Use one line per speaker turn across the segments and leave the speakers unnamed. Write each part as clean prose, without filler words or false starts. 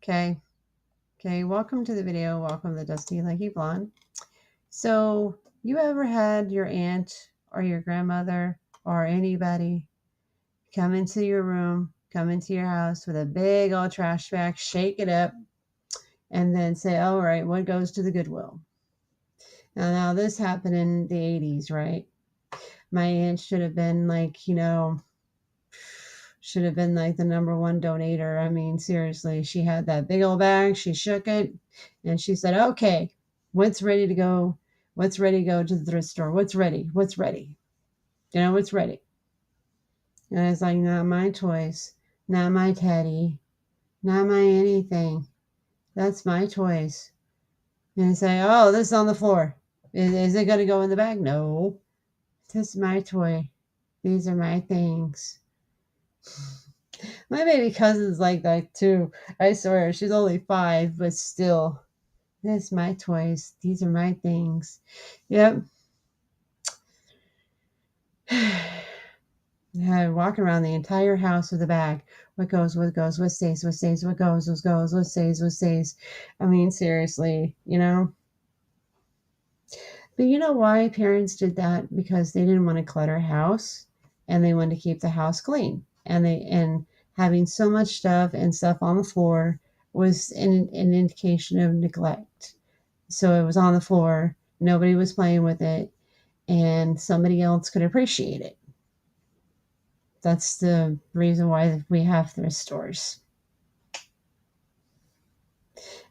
Okay. Okay. Welcome to the video. Welcome to Dusty Lucky Blonde. So, you ever had your aunt or your grandmother or anybody come into your room, come into your house with a big old trash bag, shake it up, and then say, all right, what goes to the Goodwill? Now this happened in the 80s, right? My aunt should have been like, should have been like the number one donator. I mean, seriously, she had that big old bag. She shook it and she said, okay, what's ready to go? What's ready to go to the thrift store? What's ready? What's ready? What's ready? And I was like, not my toys, not my teddy, not my anything. That's my toys. And I say, oh, this is on the floor. Is it going to go in the bag? No, this is my toy. These are my things. My baby cousin's like that too. I swear, she's only 5, but still, this is my toys. These are my things. Yep. I walk around the entire house with a bag. What goes, what goes, what stays, what stays, what goes, what goes, what stays, what stays. I mean, seriously, But you know why parents did that? Because they didn't want to clutter house and they wanted to keep the house clean. And having so much stuff and stuff on the floor was an indication of neglect. So it was on the floor, nobody was playing with it, and somebody else could appreciate it. That's the reason why we have thrift stores.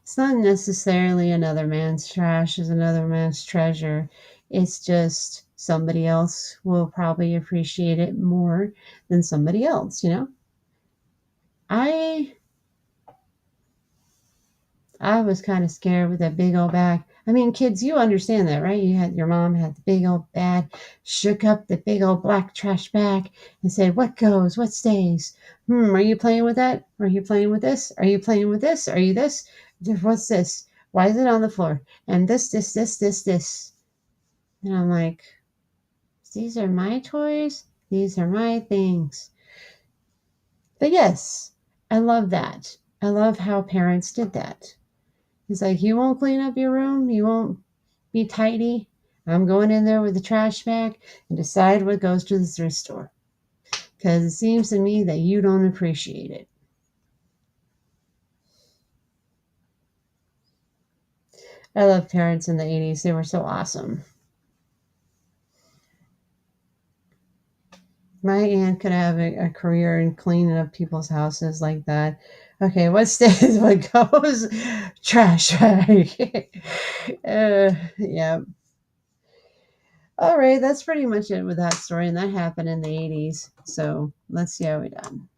It's not necessarily another man's trash is another man's treasure. It's just somebody else will probably appreciate it more than somebody else. I I was kind of scared with that big old bag. I mean, kids, you understand that, right? Your mom had the big old bag, shook up the big old black trash bag and said, what goes? What stays? Are you playing with that? Are you playing with this? Are you playing with this? Are you this? What's this? Why is it on the floor? And this. And I'm like, these are my toys. These are my things. But yes, I love that. I love how parents did that. It's like, you won't clean up your room? You won't be tidy? I'm going in there with the trash bag and decide what goes to the thrift store. Because it seems to me that you don't appreciate it. I love parents in the 80s. They were so awesome. My aunt could have a career in cleaning up people's houses like that. Okay, what stays, what goes? Trash bag. Yeah. All right, that's pretty much it with that story, and that happened in the 80s. So let's see how we done.